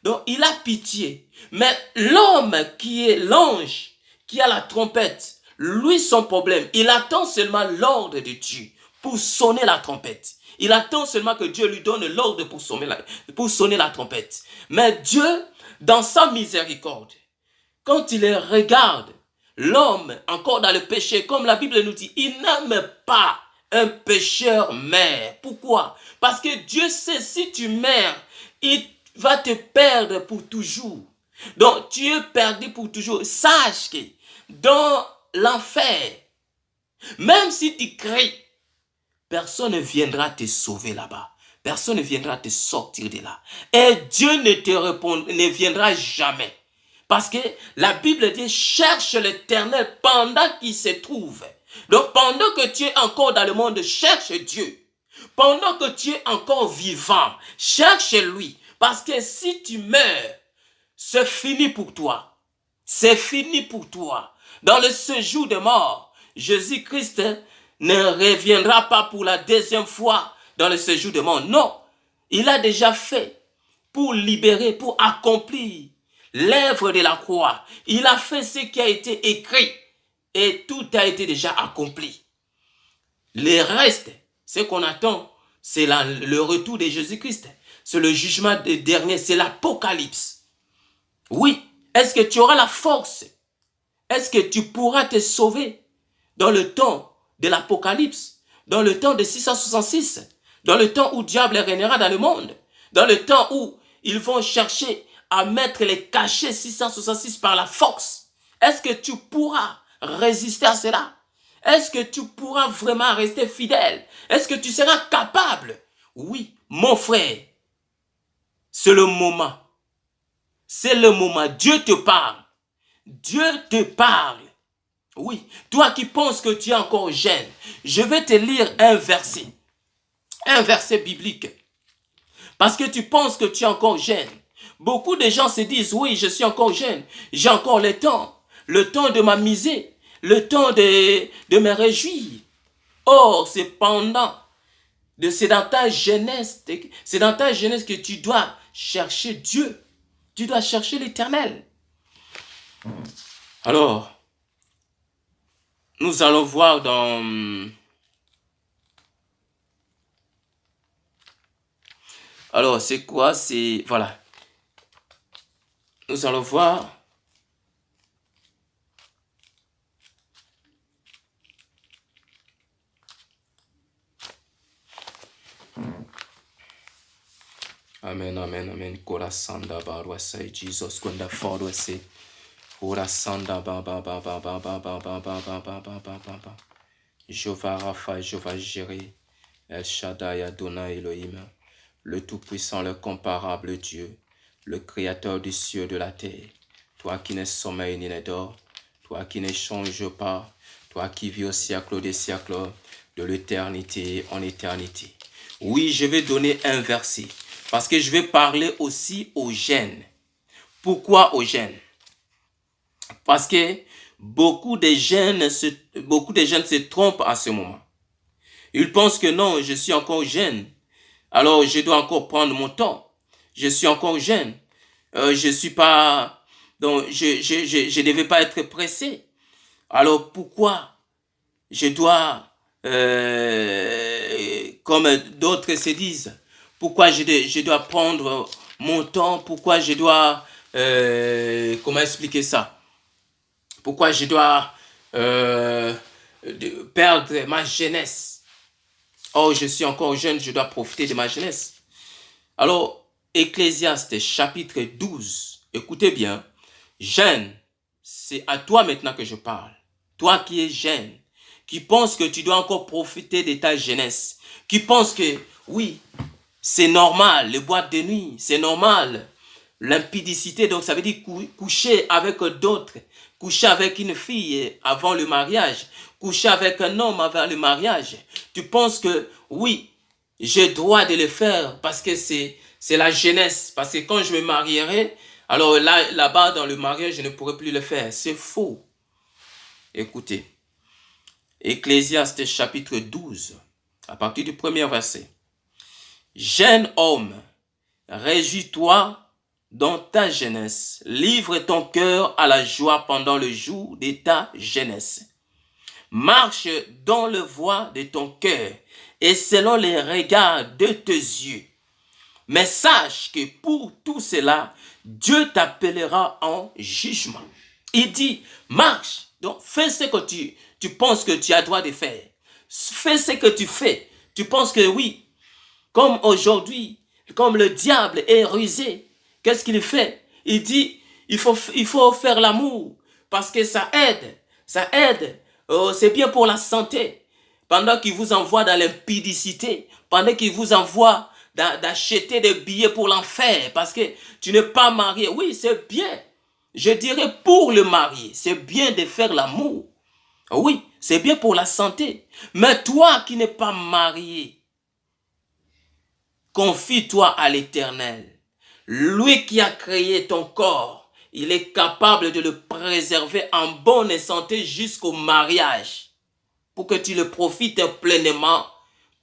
donc il a pitié. Mais l'homme qui est l'ange, qui a la trompette, lui son problème, il attend seulement l'ordre de Dieu pour sonner la trompette. Il attend seulement que Dieu lui donne l'ordre pour sonner la trompette. Mais Dieu, dans sa miséricorde, quand il regarde l'homme encore dans le péché, comme la Bible nous dit, il n'aime pas un pécheur meurt. Pourquoi? Parce que Dieu sait, si tu meurs, il va te perdre pour toujours. Donc, tu es perdu pour toujours. Sache que dans l'enfer, même si tu cries, personne ne viendra te sauver là-bas. Personne ne viendra te sortir de là. Et Dieu ne viendra jamais. Parce que la Bible dit, cherche l'Éternel pendant qu'il se trouve. Donc pendant que tu es encore dans le monde, cherche Dieu. Pendant que tu es encore vivant, cherche lui. Parce que si tu meurs, c'est fini pour toi. C'est fini pour toi. Dans le séjour de mort, Jésus-Christ ne reviendra pas pour la deuxième fois dans le séjour de mort. Non, il a déjà fait pour libérer, pour accomplir l'œuvre de la croix. Il a fait ce qui a été écrit et tout a été déjà accompli. Le reste, ce qu'on attend, c'est le retour de Jésus-Christ. C'est le jugement dernier, c'est l'Apocalypse. Oui, est-ce que tu auras la force? Est-ce que tu pourras te sauver dans le temps de l'Apocalypse, dans le temps de 666, dans le temps où diable régnera dans le monde, dans le temps où ils vont chercher à mettre les cachets 666 par la force? Est-ce que tu pourras résister à cela? Est-ce que tu pourras vraiment rester fidèle? Est-ce que tu seras capable? Oui, mon frère, c'est le moment. C'est le moment. Dieu te parle. Dieu te parle. Oui, toi qui penses que tu es encore jeune, je vais te lire un verset biblique. Parce que tu penses que tu es encore jeune. Beaucoup de gens se disent, oui, je suis encore jeune, j'ai encore le temps de m'amuser, le temps de me réjouir. Or, c'est dans ta jeunesse que tu dois chercher Dieu. Tu dois chercher l'Éternel. Alors, nous allons voir dans Alors, c'est quoi? C'est, voilà. Nous allons voir. Amen, amen, amen. Kora sanda barwa say Jesus kwenda forward say. Kora sanda ba ba ba ba ba ba ba ba ba ba ba ba ba ba ba. Jehovah Rapha, Jehovah Jireh, El Shaddai, Adonai Elohim, le Tout-Puissant, le comparable Dieu, le Créateur du ciel et de la terre, toi qui n'es sommeil ni ne dors, toi qui ne changes pas, toi qui vis au siècle des siècles, de l'éternité en éternité. Oui, je vais donner un verset, parce que je vais parler aussi aux jeunes. Pourquoi aux jeunes? Parce que beaucoup de jeunes se trompent à ce moment. Ils pensent que non, je suis encore jeune, alors je dois encore prendre mon temps. Je suis encore jeune. Je suis pas, donc je devais pas être pressé. Alors pourquoi je dois, comme d'autres se disent, pourquoi je dois prendre mon temps, pourquoi je dois, comment expliquer ça? Pourquoi je dois perdre ma jeunesse? Oh, je suis encore jeune, je dois profiter de ma jeunesse. Alors, Ecclésiaste chapitre 12, écoutez bien, jeune, c'est à toi maintenant que je parle. Toi qui es jeune, qui pense que tu dois encore profiter de ta jeunesse, qui pense que, oui, c'est normal, les boîtes de nuit, c'est normal. L'impudicité, donc ça veut dire coucher avec d'autres, coucher avec une fille avant le mariage, coucher avec un homme avant le mariage. Tu penses que, oui, j'ai droit de le faire parce que c'est la jeunesse. Parce que quand je me marierai, alors là-bas dans le mariage, je ne pourrai plus le faire. C'est faux. Écoutez, Ecclésiaste chapitre 12, à partir du premier verset. Jeune homme, réjouis-toi dans ta jeunesse, livre ton cœur à la joie pendant le jour de ta jeunesse. Marche dans le voie de ton cœur et selon les regards de tes yeux. Mais sache que pour tout cela, Dieu t'appellera en jugement. Il dit, marche, donc fais ce que tu penses que tu as droit de faire. Fais ce que tu fais. Tu penses que oui, comme aujourd'hui, comme le diable est rusé, qu'est-ce qu'il fait? Il dit, il faut faire l'amour parce que ça aide. Oh, c'est bien pour la santé. Pendant qu'il vous envoie dans l'impudicité, pendant qu'il vous envoie d'acheter des billets pour l'enfer parce que tu n'es pas marié. Oui, c'est bien. Je dirais pour le marié, c'est bien de faire l'amour. Oui, c'est bien pour la santé. Mais toi qui n'es pas marié, confie-toi à l'Éternel. Lui qui a créé ton corps, il est capable de le préserver en bonne santé jusqu'au mariage. Pour que tu le profites pleinement,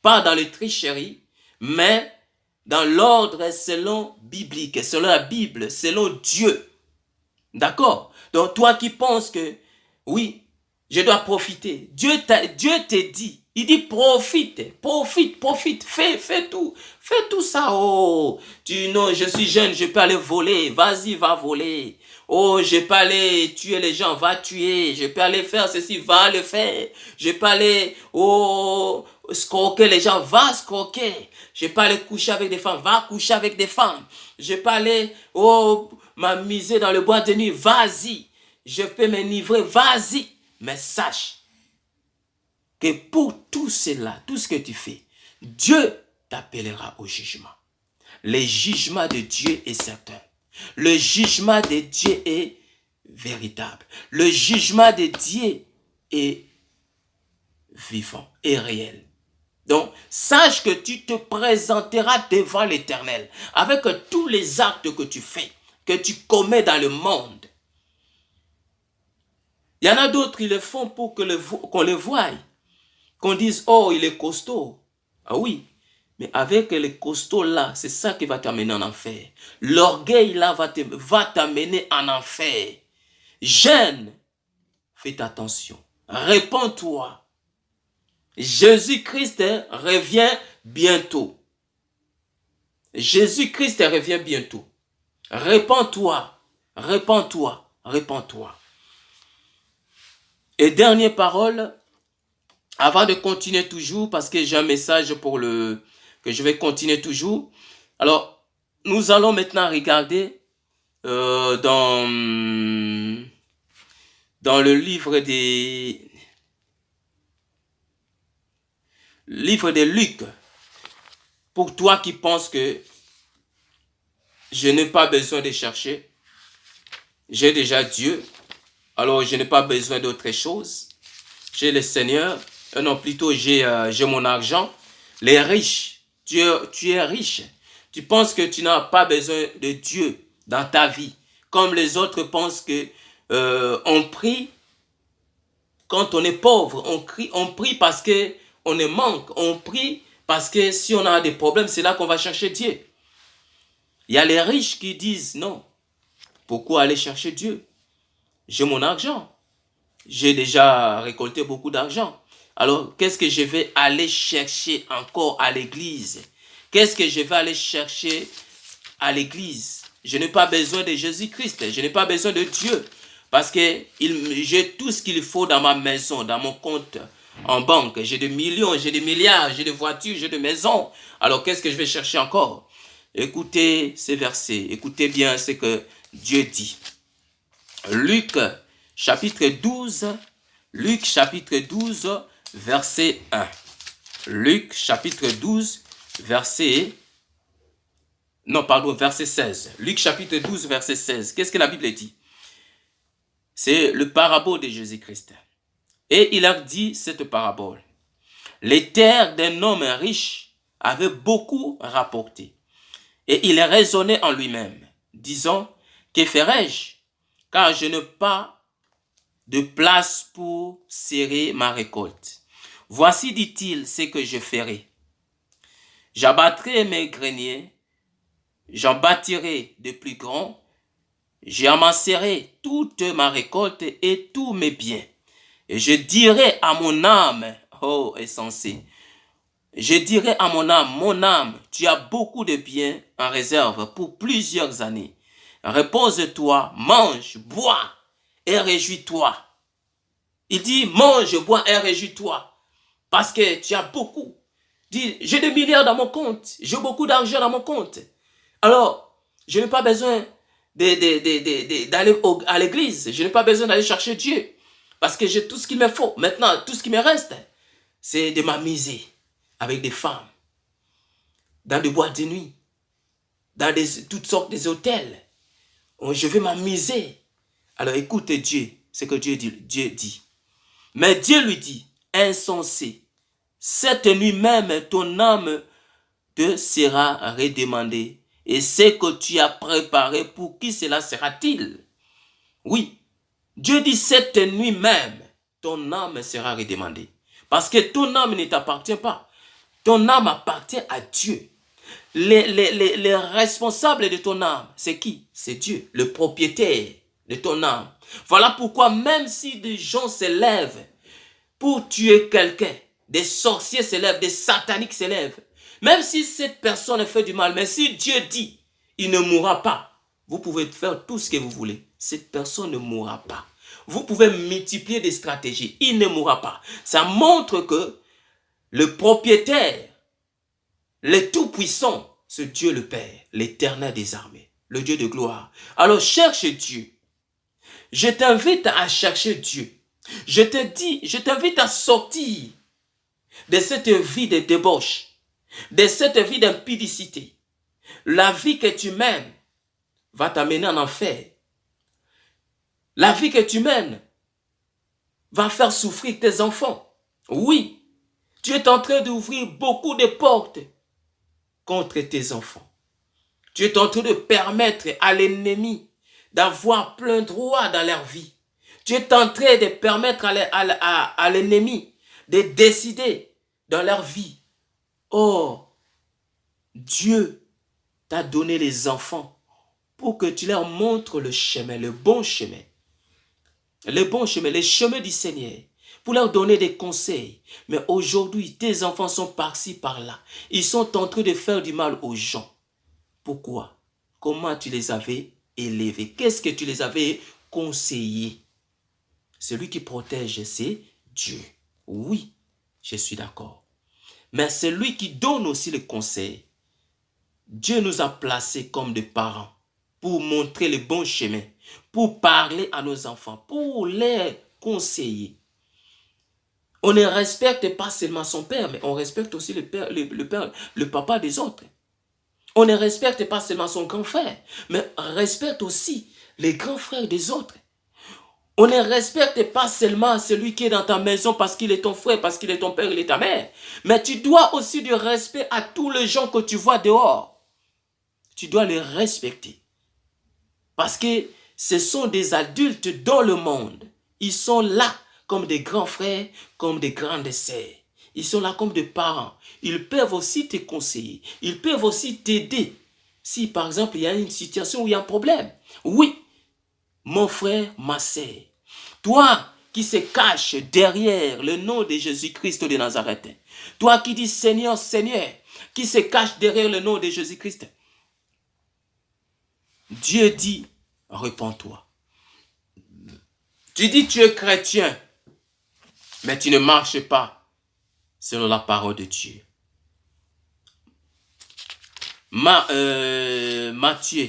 pas dans les tricheries, mais dans l'ordre selon biblique, selon la Bible, selon Dieu. D'accord? Donc toi qui penses que, oui, je dois profiter. Dieu te dit, il dit profite, fais tout ça. Oh, non, je suis jeune, je peux aller voler, vas-y, va voler. Oh, je peux aller tuer les gens, va tuer. Je peux aller faire ceci, va le faire. Je peux aller, scroquer les gens, va scroquer. Je peux aller coucher avec des femmes, va coucher avec des femmes. Je peux aller, m'amuser dans le bois de nuit, vas-y. Je peux m'enivrer, vas-y. Mais sache que pour tout cela, tout ce que tu fais, Dieu t'appellera au jugement. Le jugement de Dieu est certain. Le jugement de Dieu est véritable. Le jugement de Dieu est vivant et réel. Donc, sache que tu te présenteras devant l'Éternel avec tous les actes que tu fais, que tu commets dans le monde. Il y en a d'autres qui le font pour qu'on le voie, qu'on dise, oh, il est costaud. Ah oui, mais avec les costauds là, c'est ça qui va t'amener en enfer. L'orgueil là va t'amener en enfer. Jeune, fais attention, répands-toi. Jésus-Christ revient bientôt. Jésus-Christ revient bientôt. Répands-toi, répands-toi, répands-toi. Et dernière parole, avant de continuer toujours, parce que j'ai un message que je vais continuer toujours. Alors, nous allons maintenant regarder dans le livre de Luc. Pour toi qui penses que je n'ai pas besoin de chercher, j'ai déjà Dieu, alors je n'ai pas besoin d'autre chose. J'ai le Seigneur, non plutôt j'ai mon argent. Les riches, tu es riche. Tu penses que tu n'as pas besoin de Dieu dans ta vie. Comme les autres pensent que on prie quand on est pauvre. On prie parce qu'on est manque. On prie parce que si on a des problèmes, c'est là qu'on va chercher Dieu. Il y a les riches qui disent non. Pourquoi aller chercher Dieu? J'ai mon argent. J'ai déjà récolté beaucoup d'argent. Alors, qu'est-ce que je vais aller chercher encore à l'église? Qu'est-ce que je vais aller chercher à l'église? Je n'ai pas besoin de Jésus-Christ. Je n'ai pas besoin de Dieu. Parce que j'ai tout ce qu'il faut dans ma maison, dans mon compte en banque. J'ai des millions, j'ai des milliards, j'ai des voitures, j'ai des maisons. Alors, qu'est-ce que je vais chercher encore? Écoutez ces versets. Écoutez bien ce que Dieu dit. Luc chapitre 12, verset 1. Luc chapitre 12, verset 16. Luc chapitre 12, verset 16. Qu'est-ce que la Bible dit? C'est le parabole de Jésus-Christ. Et il a dit cette parabole. Les terres d'un homme riche avaient beaucoup rapporté. Et il raisonnait en lui-même, disant, que ferai-je? Car je n'ai pas de place pour serrer ma récolte. Voici, dit-il, ce que je ferai. J'abattrai mes greniers, j'en bâtirai de plus grands, j'amasserai toute ma récolte et tous mes biens. Et je dirai à mon âme, oh insensé, je dirai à mon âme, tu as beaucoup de biens en réserve pour plusieurs années. Repose-toi, mange, bois et réjouis-toi. Il dit, mange, bois et réjouis-toi. Parce que tu as beaucoup. Dis, j'ai des milliards dans mon compte. J'ai beaucoup d'argent dans mon compte. Alors, je n'ai pas besoin d'aller à l'église. Je n'ai pas besoin d'aller chercher Dieu. Parce que j'ai tout ce qu'il me faut. Maintenant, tout ce qui me reste, c'est de m'amuser avec des femmes. Dans des boîtes de nuit. Dans toutes sortes d'hôtels. Je vais m'amuser. Alors écoute Dieu, ce que Dieu dit. Mais Dieu lui dit, insensé, cette nuit même ton âme te sera redemandée. Et ce que tu as préparé, pour qui cela sera-t-il? Oui, Dieu dit cette nuit même, ton âme sera redemandée. Parce que ton âme ne t'appartient pas. Ton âme appartient à Dieu. Les responsables de ton âme, c'est qui? C'est Dieu, le propriétaire de ton âme. Voilà pourquoi même si des gens se lèvent pour tuer quelqu'un, des sorciers se lèvent, des sataniques se lèvent, même si cette personne fait du mal, mais si Dieu dit, il ne mourra pas, vous pouvez faire tout ce que vous voulez, cette personne ne mourra pas. Vous pouvez multiplier des stratégies, il ne mourra pas. Ça montre que le propriétaire, le Tout-Puissant, ce Dieu le Père, l'Éternel des armées, le Dieu de gloire. Alors cherche Dieu. Je t'invite à chercher Dieu. Je t'invite à sortir de cette vie de débauche, de cette vie d'impudicité. La vie que tu mènes va t'amener en enfer. La vie que tu mènes va faire souffrir tes enfants. Oui, tu es en train d'ouvrir beaucoup de portes contre tes enfants. Tu es en train de permettre à l'ennemi d'avoir plein droit dans leur vie. Tu es en train de permettre à l'ennemi de décider dans leur vie. Oh, Dieu t'a donné les enfants pour que tu leur montres le chemin, le bon chemin. Le bon chemin, les chemins du Seigneur, pour leur donner des conseils. Mais aujourd'hui, tes enfants sont par-ci, par-là. Ils sont en train de faire du mal aux gens. Pourquoi? Comment tu les avais élevés? Qu'est-ce que tu les avais conseillés? Celui qui protège, c'est Dieu. Oui, je suis d'accord. Mais celui qui donne aussi le conseil. Dieu nous a placés comme des parents pour montrer le bon chemin, pour parler à nos enfants, pour les conseiller. On ne respecte pas seulement son père, mais on respecte aussi le papa des autres. On ne respecte pas seulement son grand frère, mais on respecte aussi les grands frères des autres. On ne respecte pas seulement celui qui est dans ta maison parce qu'il est ton frère, parce qu'il est ton père, il est ta mère. Mais tu dois aussi du respect à tous les gens que tu vois dehors. Tu dois les respecter. Parce que ce sont des adultes dans le monde. Ils sont là comme des grands frères, comme des grandes sœurs. Ils sont là comme des parents. Ils peuvent aussi te conseiller. Ils peuvent aussi t'aider. Si par exemple il y a une situation où il y a un problème. Oui, mon frère, ma sœur, toi qui se cache derrière le nom de Jésus-Christ de Nazareth, toi qui dis Seigneur, Seigneur, qui se cache derrière le nom de Jésus-Christ, Dieu dit, réponds-toi. Tu dis tu es chrétien, mais tu ne marches pas selon la parole de Dieu. Matthieu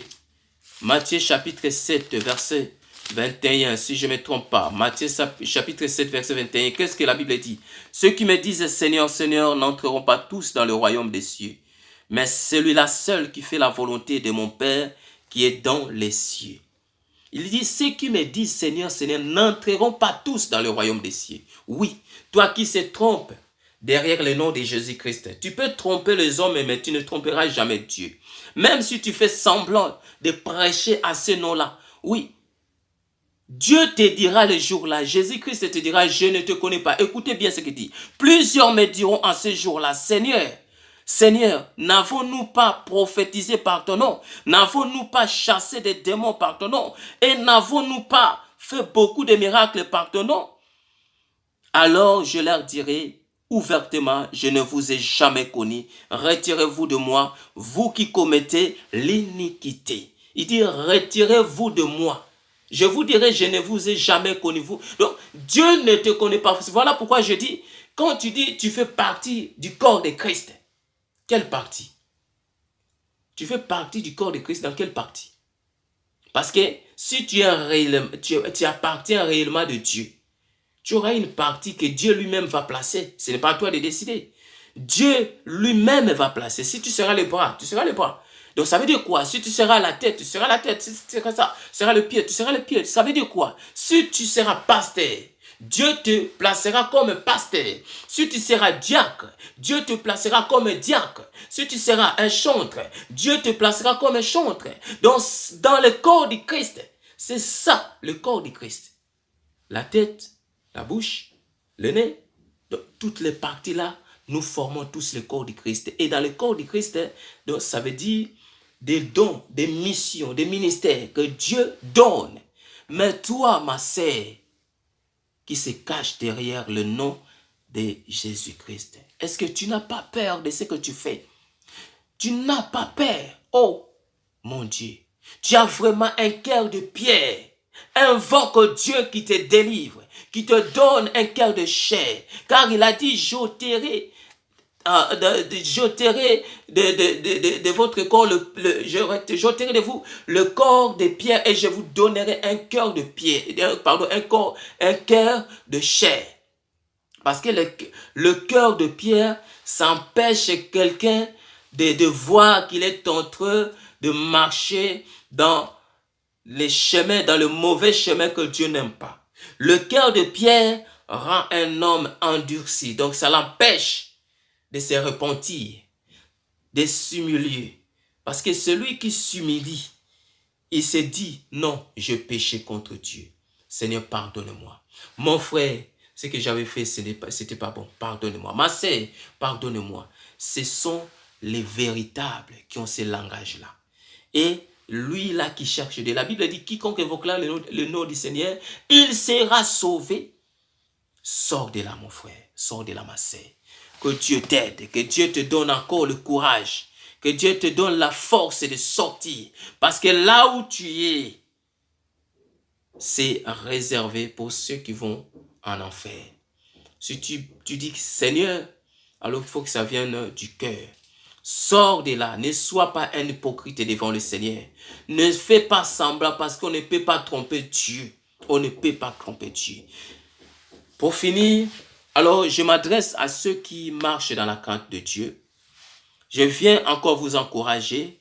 chapitre 7, verset 21, si je ne me trompe pas. Matthieu chapitre 7, verset 21, qu'est-ce que la Bible dit? Ceux qui me disent Seigneur, Seigneur n'entreront pas tous dans le royaume des cieux, mais celui-là seul qui fait la volonté de mon Père qui est dans les cieux. Il dit, ceux qui me disent Seigneur, Seigneur n'entreront pas tous dans le royaume des cieux. Oui, toi qui se trompes derrière le nom de Jésus-Christ, tu peux tromper les hommes, mais tu ne tromperas jamais Dieu. Même si tu fais semblant de prêcher à ce nom-là, oui, Dieu te dira le jour-là, Jésus-Christ te dira, je ne te connais pas. Écoutez bien ce qu'il dit. Plusieurs me diront en ce jour-là, Seigneur, Seigneur, n'avons-nous pas prophétisé par ton nom? N'avons-nous pas chassé des démons par ton nom? Et n'avons-nous pas fait beaucoup de miracles par ton nom? Alors je leur dirai ouvertement, je ne vous ai jamais connu. Retirez-vous de moi, vous qui commettez l'iniquité. Il dit, retirez-vous de moi. Je vous dirai, je ne vous ai jamais connu. Vous. Donc, Dieu ne te connaît pas. Voilà pourquoi je dis, quand tu dis, tu fais partie du corps de Christ. Quelle partie? Tu fais partie du corps de Christ dans quelle partie? Parce que si tu appartiens réellement de Dieu, tu auras une partie que Dieu lui-même va placer. Ce n'est pas à toi de décider. Dieu lui-même va placer. Si tu seras les bras, tu seras les bras. Donc ça veut dire quoi? Si tu seras la tête, tu seras la tête. Si tu seras ça, tu seras le pied, tu seras le pied. Ça veut dire quoi? Si tu seras pasteur, Dieu te placera comme pasteur. Si tu seras diacre, Dieu te placera comme diacre. Si tu seras un chantre, Dieu te placera comme un chantre. Donc, dans le corps du Christ, c'est ça le corps du Christ. La tête, la bouche, le nez, donc, toutes les parties-là, nous formons tous le corps du Christ. Et dans le corps du Christ, donc, ça veut dire des dons, des missions, des ministères que Dieu donne. Mais toi, ma sœur, qui se cache derrière le nom de Jésus-Christ, est-ce que tu n'as pas peur de ce que tu fais? Tu n'as pas peur. Oh, mon Dieu, tu as vraiment un cœur de pierre. Invoque Dieu qui te délivre, qui te donne un cœur de chair. Car il a dit, j'ôterai de votre corps, j'ôterai de vous le corps de pierre et je vous donnerai un cœur de pierre, pardon, un cœur de chair. Parce que le cœur de pierre, ça empêche quelqu'un de voir qu'il est en train de marcher dans les chemins, dans le mauvais chemin que Dieu n'aime pas. Le cœur de pierre rend un homme endurci, donc ça l'empêche de se repentir, de s'humilier. Parce que celui qui s'humilie, il se dit, non, je péché contre Dieu. Seigneur, pardonne-moi. Mon frère, ce que j'avais fait, ce n'était pas bon. Pardonne-moi. Ma sœur, pardonne-moi. Ce sont les véritables qui ont ce langage-là. Et lui là qui cherche Dieu. La Bible dit, quiconque évoquera le nom du Seigneur, il sera sauvé. Sors de là, mon frère. Sors de là, ma sœur. Que Dieu t'aide, que Dieu te donne encore le courage, Que Dieu te donne la force de sortir. Parce que là où tu es, c'est réservé pour ceux qui vont en enfer. Si tu dis Seigneur, alors il faut que ça vienne du cœur. Sors de là, ne sois pas un hypocrite devant le Seigneur. Ne fais pas semblant parce qu'on ne peut pas tromper Dieu. On ne peut pas tromper Dieu. Pour finir, alors je m'adresse à ceux qui marchent dans la crainte de Dieu. Je viens encore vous encourager.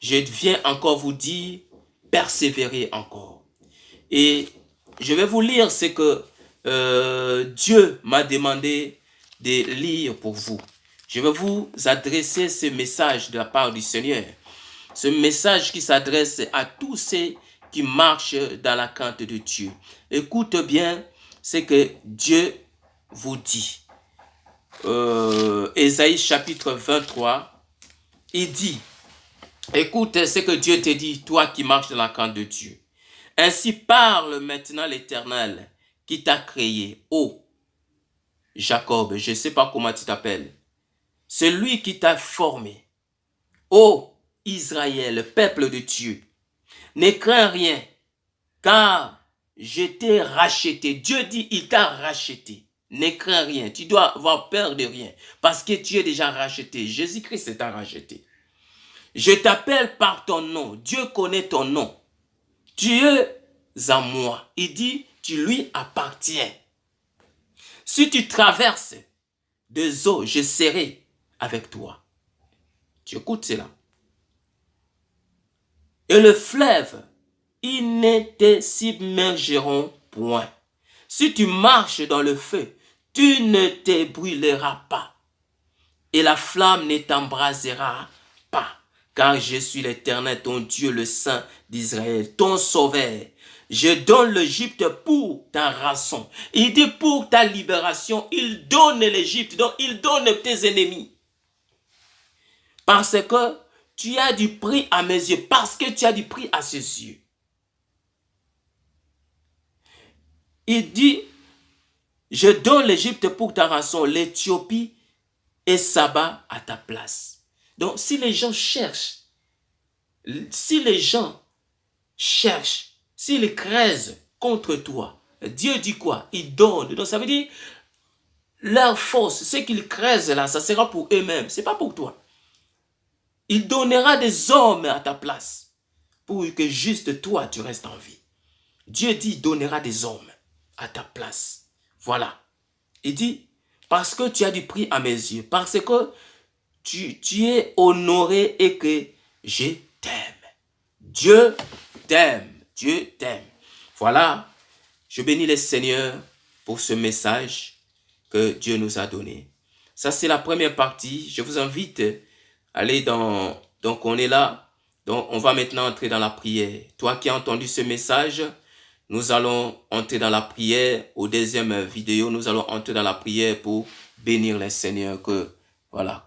Je viens encore vous dire, persévérez encore. Et je vais vous lire ce que Dieu m'a demandé de lire pour vous. Je vais vous adresser ce message de la part du Seigneur. Ce message qui s'adresse à tous ceux qui marchent dans la crainte de Dieu. Écoute bien ce que Dieu vous dit. Ésaïe chapitre 23, il dit, écoute ce que Dieu te dit, toi qui marches dans la crainte de Dieu. Ainsi parle maintenant l'Éternel qui t'a créé, ô Jacob, je ne sais pas comment tu t'appelles. C'est lui qui t'a formé. Ô Israël, le peuple de Dieu, ne crains rien, car je t'ai racheté. Dieu dit, il t'a racheté. Ne crains rien, tu dois avoir peur de rien, parce que tu es déjà racheté. Jésus-Christ t'a racheté. Je t'appelle par ton nom, Dieu connaît ton nom. Tu es à moi. Il dit, tu lui appartiens. Si tu traverses des eaux, je serai avec toi. Tu écoutes cela. Et le fleuve, ils ne te submergeront point. Si tu marches dans le feu, tu ne te brûleras pas. Et la flamme ne t'embrasera pas. Car je suis l'Éternel, ton Dieu, le Saint d'Israël, ton Sauveur. Je donne l'Égypte pour ta rançon. Il dit pour ta libération, il donne l'Égypte, donc il donne tes ennemis. Parce que tu as du prix à mes yeux, parce que tu as du prix à ses yeux. Il dit, je donne l'Égypte pour ta rançon, l'Éthiopie et Saba à ta place. Donc si les gens cherchent, s'ils creusent contre toi, Dieu dit quoi? Il donne. Donc ça veut dire, leur force, ce qu'ils creusent là, ça sera pour eux-mêmes, ce n'est pas pour toi. Il donnera des hommes à ta place pour que juste toi, tu restes en vie. Dieu dit, il donnera des hommes à ta place. Voilà. Il dit, parce que tu as du prix à mes yeux, parce que tu es honoré et que je t'aime. Dieu t'aime. Dieu t'aime. Voilà. Je bénis le Seigneur pour ce message que Dieu nous a donné. Ça, c'est la première partie. Je vous invite à aller dans... Donc, on est là. Donc, on va maintenant entrer dans la prière. Toi qui as entendu ce message, nous allons entrer dans la prière. Au deuxième vidéo, nous allons entrer dans la prière pour bénir le Seigneur. Que, voilà,